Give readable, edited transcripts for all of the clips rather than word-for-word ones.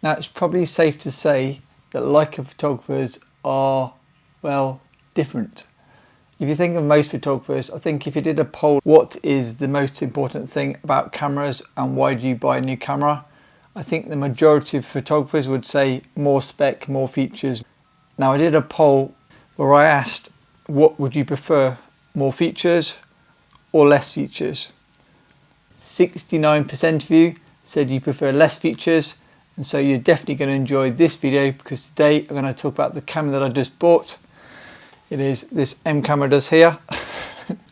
Now it's probably safe to say that Leica photographers are, well, different. If you think of most photographers, I think if you did a poll, what is the most important thing about cameras and why do you buy a new camera? I think the majority of photographers would say more spec, more features. Now I did a poll where I asked, what would you prefer, more features or less features? 69% of you said you prefer less features, and so you're definitely going to enjoy this video because today I'm going to talk about the camera that I just bought. It is this M camera does here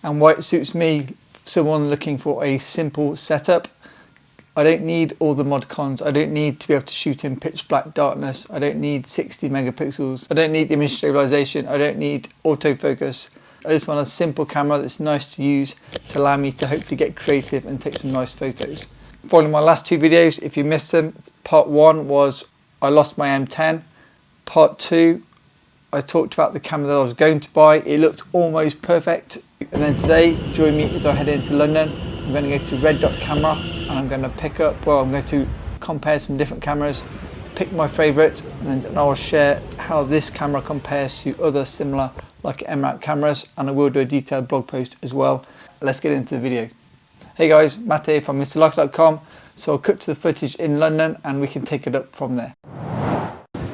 and why it suits me, someone looking for a simple setup. I don't need all the mod cons. I don't need to be able to shoot in pitch black darkness. I don't need 60 megapixels. I don't need image stabilization. I don't need autofocus. I just want a simple camera that's nice to use to allow me to hopefully get creative and take some nice photos. Following my last two videos, if you missed them, part one was I lost my M10. Part two, I talked about the camera that I was going to buy. It looked almost perfect. And then today, join me as I head into London. I'm going to go to Red Dot Camera and I'm going to I'm going to compare some different cameras, pick my favourite, and then I'll share how this camera compares to other similar Leica M cameras, and I will do a detailed blog post as well. Let's get into the video. Hey guys, Matt here from MrLeica.com. So I'll cut to the footage in London and we can take it up from there.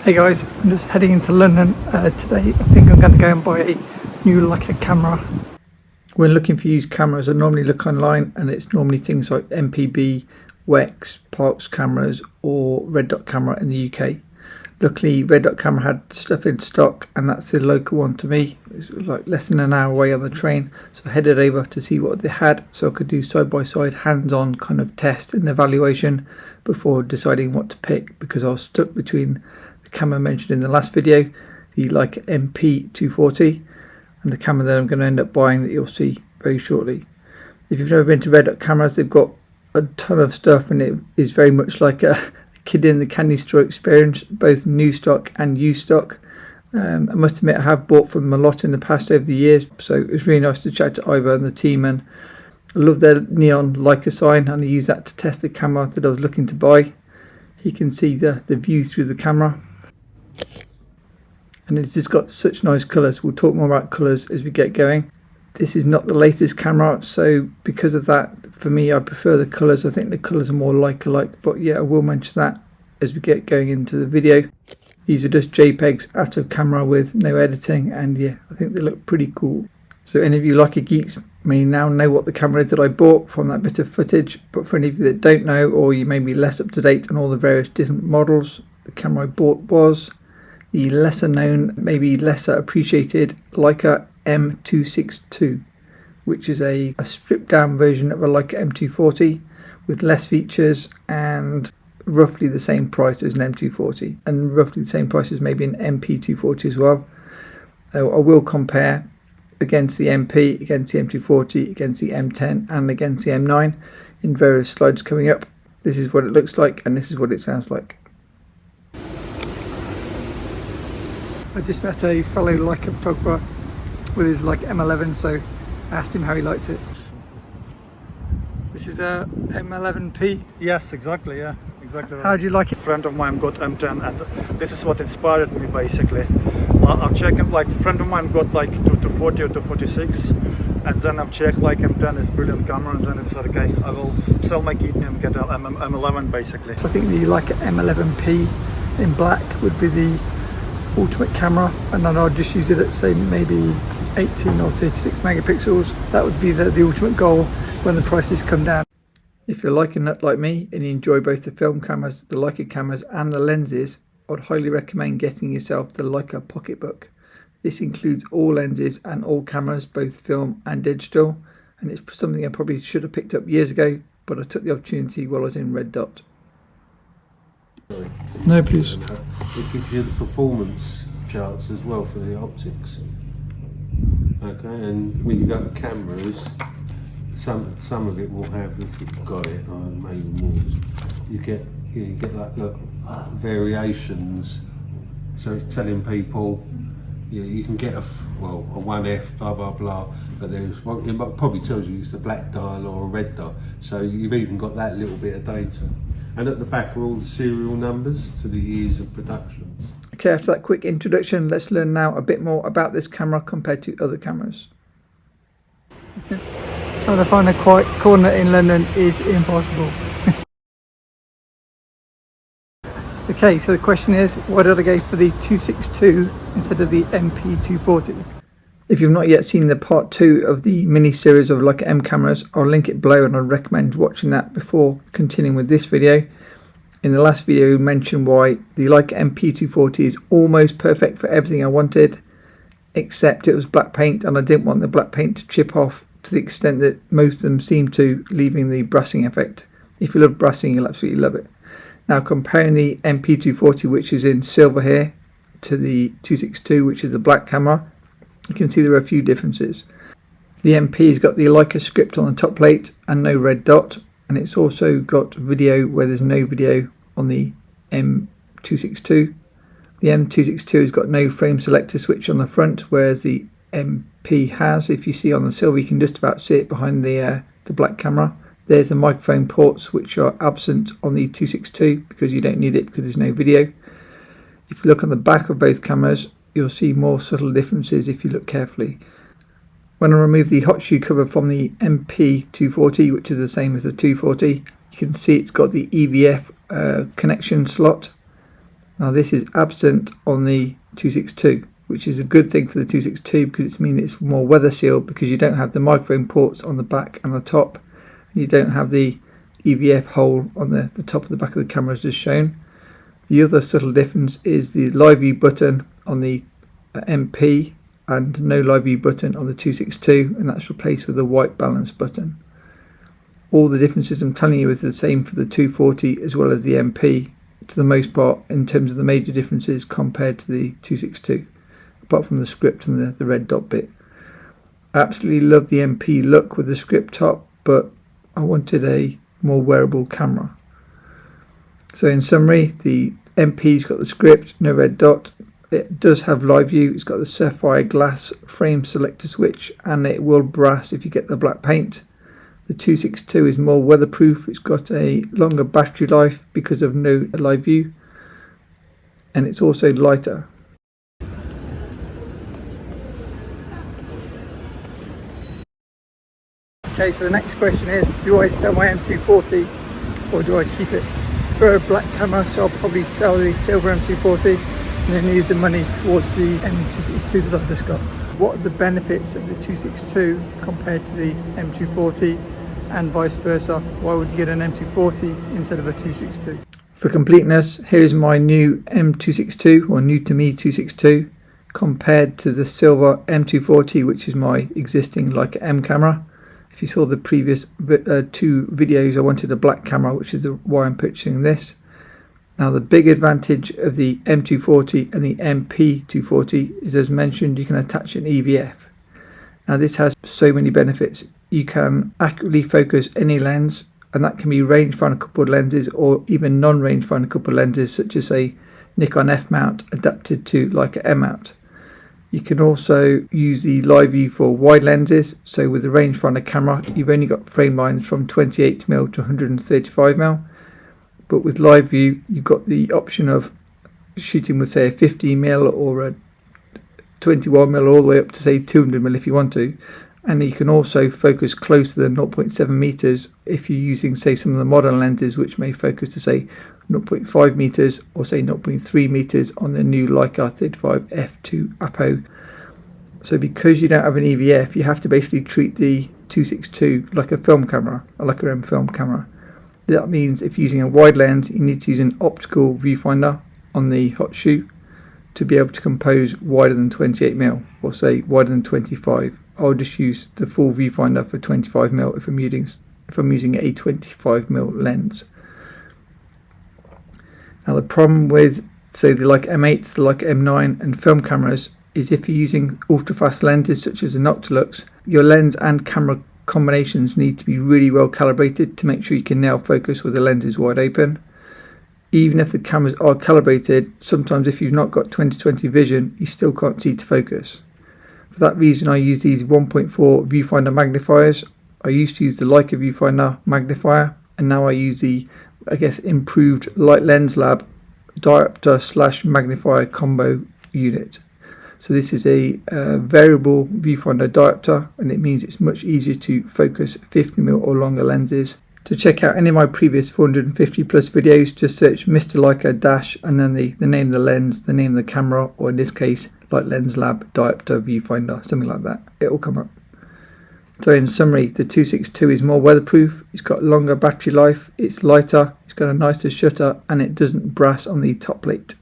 Hey guys, I'm just heading into London today. I think I'm going to go and buy a new Leica camera. When looking for used cameras, I normally look online and it's normally things like MPB, Wex, Parks cameras or Red Dot Camera in the UK. Luckily Red Dot Camera had stuff in stock and that's the local one to me. It's like less than an hour away on the train, so I headed over to see what they had so I could do side-by-side hands-on kind of test and evaluation before deciding what to pick, because I was stuck between the camera mentioned in the last video, the Leica M262, and the camera that I'm going to end up buying that you'll see very shortly. If you've never been to Red Dot Cameras, they've got a ton of stuff and it is very much like a kid in the candy store experience, both new stock and used stock. I must admit I have bought from them a lot in the past over the years, so it was really nice to chat to Ivo and the team, and I love their neon Leica sign and I use that to test the camera that I was looking to buy. You can see the view through the camera. And it's just got such nice colours. We'll talk more about colours as we get going. This is not the latest camera, so because of that, for me, I prefer the colours. I think the colours are more Leica-like, but yeah, I will mention that as we get going into the video. These are just JPEGs out of camera with no editing, and yeah, I think they look pretty cool. So any of you Leica geeks may now know what the camera is that I bought from that bit of footage, but for any of you that don't know, or you may be less up to date on all the various different models, the camera I bought was the lesser known, maybe lesser appreciated Leica M262, which is a stripped down version of a Leica M240 with less features and roughly the same price as an M240 and roughly the same price as maybe an MP240 as well. I will compare against the MP, against the M240, against the M10 and against the M9 in various slides coming up. This is what it looks like and this is what it sounds like. I just met a fellow Leica photographer with his Leica M11, so I asked him how he liked it. This is a M11P. Yes, exactly, yeah, exactly. How do you like it? A friend of mine got M10 and this is what inspired me basically. I've checked, like, friend of mine got like 240 or 246 and then I've checked like M10 is brilliant camera, and then it's like, okay, I will sell my kidney and get an M11 basically. So I think the Leica M11P in black would be the ultimate camera, and then I'd just use it at say maybe 18 or 36 megapixels. That would be the ultimate goal when the prices come down. If you're like a nut like me and you enjoy both the film cameras, the Leica cameras and the lenses, I'd highly recommend getting yourself the Leica Pocketbook. This includes all lenses and all cameras, both film and digital, and it's something I probably should have picked up years ago, but I took the opportunity while I was in Red Dot. No, please. It gives you the performance charts as well for the optics. Okay, and when you go to cameras, some of it will have, if you've got it, or maybe more, you get like variations. So it's telling people, you can get a 1F, blah blah blah, but there's it probably tells you it's a black dial or a red dot. So you've even got that little bit of data. And at the back are all the serial numbers to the years of productions. Okay, after that quick introduction, let's learn now a bit more about this camera compared to other cameras. Trying to find a quiet corner in London is impossible. Okay, so the question is, why did I go for the 262 instead of the MP240? If you've not yet seen the part 2 of the mini series of Leica M cameras, I'll link it below and I'd recommend watching that before continuing with this video. In the last video, I mentioned why the Leica MP240 is almost perfect for everything I wanted, except it was black paint and I didn't want the black paint to chip off to the extent that most of them seem to, leaving the brassing effect. If you love brassing, you'll absolutely love it. Now, comparing the MP240, which is in silver here, to the 262, which is the black camera, you can see there are a few differences. The MP's got the Leica script on the top plate and no red dot, and it's also got video where there's no video on the M262. The M262 has got no frame selector switch on the front, whereas the MP has. If you see on the silver, you can just about see it behind the black camera. There's the microphone ports, which are absent on the 262 because you don't need it because there's no video. If you look on the back of both cameras, you'll see more subtle differences if you look carefully. When I remove the hot shoe cover from the MP240, which is the same as the 240, you can see it's got the EVF connection slot. Now this is absent on the 262, which is a good thing for the 262 because it means it's more weather sealed because you don't have the microphone ports on the back and the top, and you don't have the EVF hole on the top of the back of the camera as just shown. The other subtle difference is the live view button on the MP and no live view button on the 262, and that's replaced with a white balance button. All the differences I'm telling you is the same for the 240 as well as the MP, to the most part, in terms of the major differences compared to the 262, apart from the script and the red dot bit. I absolutely love the MP look with the script top, but I wanted a more wearable camera. So in summary, the MP's got the script, no red dot. It does have live view, it's got the sapphire glass frame selector switch, and it will brass if you get the black paint. The 262 is more weatherproof, it's got a longer battery life because of no live view, and it's also lighter. Okay, so the next question is, do I sell my M240 or do I keep it? For a black camera, so I'll probably sell the silver M240 and then use the money towards the M262 that I've just got. What are the benefits of the 262 compared to the M240 and vice versa? Why would you get an M240 instead of a 262? For completeness, here is my new M262, or new to me 262, compared to the silver M240, which is my existing Leica M camera. If you saw the previous two videos, I wanted a black camera, which is why I'm purchasing this. Now the big advantage of the M240 and the MP240 is, as mentioned, you can attach an EVF. Now this has so many benefits. You can accurately focus any lens, and that can be rangefinder coupled lenses or even non-rangefinder coupled lenses, such as a Nikon F mount adapted to Leica M mount. You can also use the live view for wide lenses, so with the rangefinder camera you've only got frame lines from 28mm to 135mm, but with live view you've got the option of shooting with, say, a 50mm or a 21mm all the way up to, say, 200mm if you want to, and you can also focus closer than 0.7 meters if you're using, say, some of the modern lenses which may focus to, say, 0.5 meters or, say, 0.3 meters on the new Leica 35 f2 Apo. So because you don't have an EVF, you have to basically treat the 262 like a film camera, a Leica M film camera. That means if you're using a wide lens, you need to use an optical viewfinder on the hot shoe to be able to compose wider than 28mm or, say, wider than 25. I'll just use the full viewfinder for 25mm if I'm using a 25mm lens. Now the problem with, say, the Leica M8, the Leica M9 and film cameras is if you're using ultra fast lenses such as the Noctilux, your lens and camera combinations need to be really well calibrated to make sure you can nail focus with the lenses wide open. Even if the cameras are calibrated, sometimes if you've not got 20/20 vision, you still can't see to focus. For that reason, I use these 1.4 viewfinder magnifiers. I used to use the Leica viewfinder magnifier, and now I use the I guess, improved Light Lens Lab diopter / magnifier combo unit. So this is a variable viewfinder diopter, and it means it's much easier to focus 50mm or longer lenses. To check out any of my previous 450 plus videos, just search Mr. Leica dash and then the name of the lens, the name of the camera, or in this case Light Lens Lab diopter viewfinder, something like that. It will come up. So in summary, the 262 is more weatherproof, it's got longer battery life, it's lighter, it's got a nicer shutter, and it doesn't brass on the top plate.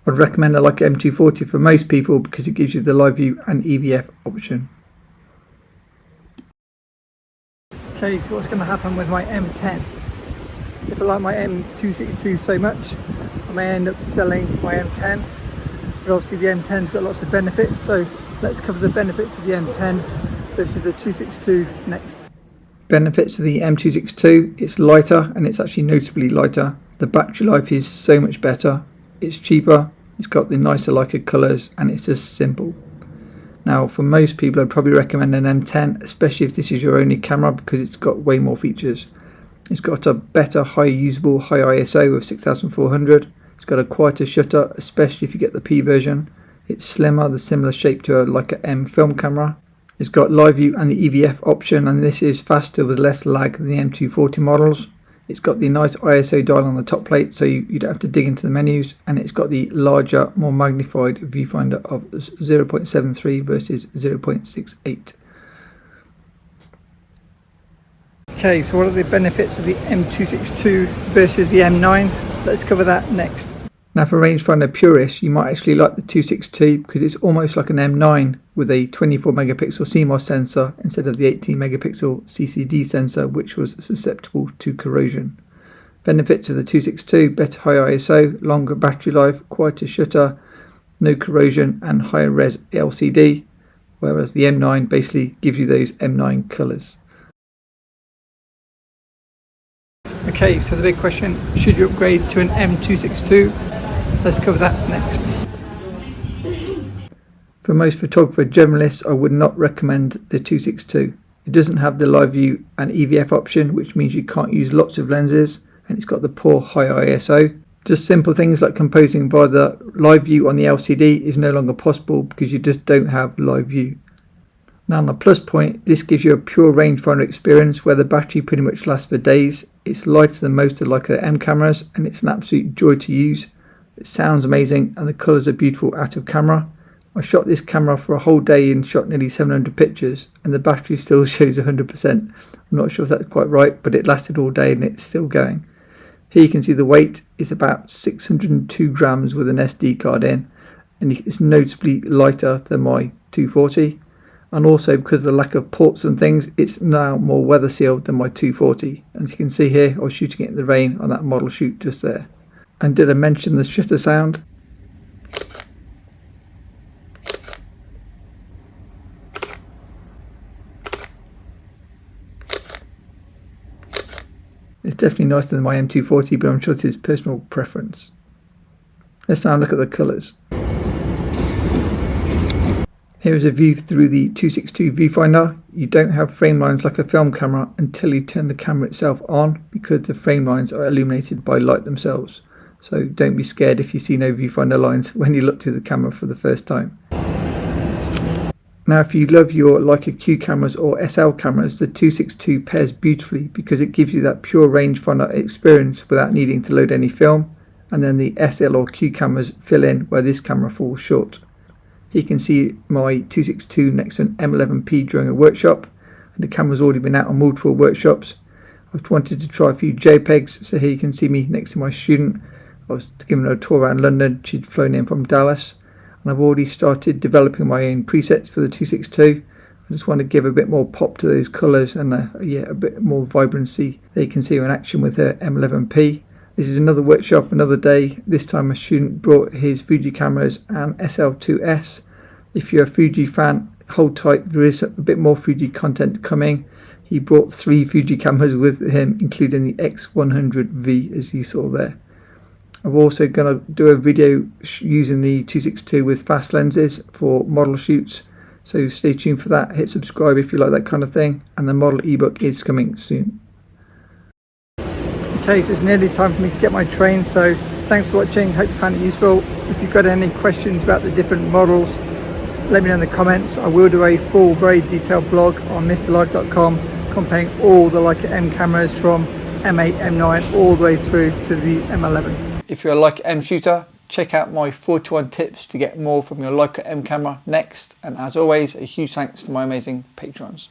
I'd recommend a Leica M240 for most people because it gives you the live view and EVF option. Okay, so what's going to happen with my M10? If I like my M262 so much, I may end up selling my M10, but obviously the M10's got lots of benefits, so let's cover the benefits of the M10 versus the 262 next. Benefits of the M262: it's lighter, and it's actually noticeably lighter. The battery life is so much better, it's cheaper, it's got the nicer Leica colours, and it's just simple. Now, for most people, I'd probably recommend an M10, especially if this is your only camera, because it's got way more features. It's got a better high usable high ISO of 6400. It's got a quieter shutter, especially if you get the P version. It's slimmer, the similar shape to a Leica M film camera. It's got live view and the EVF option, and this is faster with less lag than the M240 models. It's got the nice ISO dial on the top plate, so you don't have to dig into the menus, and it's got the larger, more magnified viewfinder of 0.73 versus 0.68. Okay, so what are the benefits of the M262 versus the M9? Let's cover that next. Now, for rangefinder purists, you might actually like the 262 because it's almost like an M9 with a 24 megapixel CMOS sensor instead of the 18 megapixel CCD sensor, which was susceptible to corrosion. Benefits of the 262: better high ISO, longer battery life, quieter shutter, no corrosion, and higher res LCD, whereas the M9 basically gives you those M9 colours. Okay, so the big question, should you upgrade to an M262? Let's cover that next. For most photographer generalists, I would not recommend the 262. It doesn't have the live view and EVF option, which means you can't use lots of lenses, and it's got the poor high ISO. Just simple things like composing via the live view on the LCD is no longer possible because you just don't have live view. Now, on a plus point, this gives you a pure rangefinder experience where the battery pretty much lasts for days. It's lighter than most of the Leica M cameras, and it's an absolute joy to use. It sounds amazing, and the colours are beautiful out of camera. I shot this camera for a whole day and shot nearly 700 pictures, and the battery still shows 100%. I'm not sure if that's quite right, but it lasted all day and it's still going. Here you can see the weight is about 602 grams with an SD card in, and it's noticeably lighter than my 240. And also, because of the lack of ports and things, it's now more weather sealed than my 240. As you can see here, I was shooting it in the rain on that model shoot just there. And did I mention the shutter sound? It's definitely nicer than my M240, but I'm sure this is personal preference. Let's now look at the colours. Here is a view through the 262 viewfinder. You don't have frame lines like a film camera until you turn the camera itself on, because the frame lines are illuminated by light themselves. So don't be scared if you see no viewfinder lines when you look to the camera for the first time. Now, if you love your Leica Q cameras or SL cameras, the 262 pairs beautifully because it gives you that pure rangefinder experience without needing to load any film, and then the SL or Q cameras fill in where this camera falls short. Here you can see my 262 next to an M11P during a workshop, and the camera's already been out on multiple workshops. I've wanted to try a few JPEGs, so here you can see me next to my student. I was giving her a tour around London. She'd flown in from Dallas, and I've already started developing my own presets for the 262. I just want to give a bit more pop to those colours and a bit more vibrancy. There you can see her in action with her M11P. This is another workshop, another day. This time a student brought his Fuji cameras and SL2S. If you're a Fuji fan, hold tight, there is a bit more Fuji content coming. He brought 3 Fuji cameras with him, including the X100V, as you saw there. I'm also going to do a video using the 262 with fast lenses for model shoots, so stay tuned for that. Hit subscribe if you like that kind of thing, and the model ebook is coming soon. case, it's nearly time for me to get my train, so thanks for watching, hope you found it useful. If you've got any questions about the different models, let me know in the comments. I will do a full, very detailed blog on mrleica.com comparing all the Leica M cameras from M8, M9 all the way through to the M11. If you're a Leica M shooter, check out my 41 tips to get more from your Leica M camera next. And as always, a huge thanks to my amazing patrons.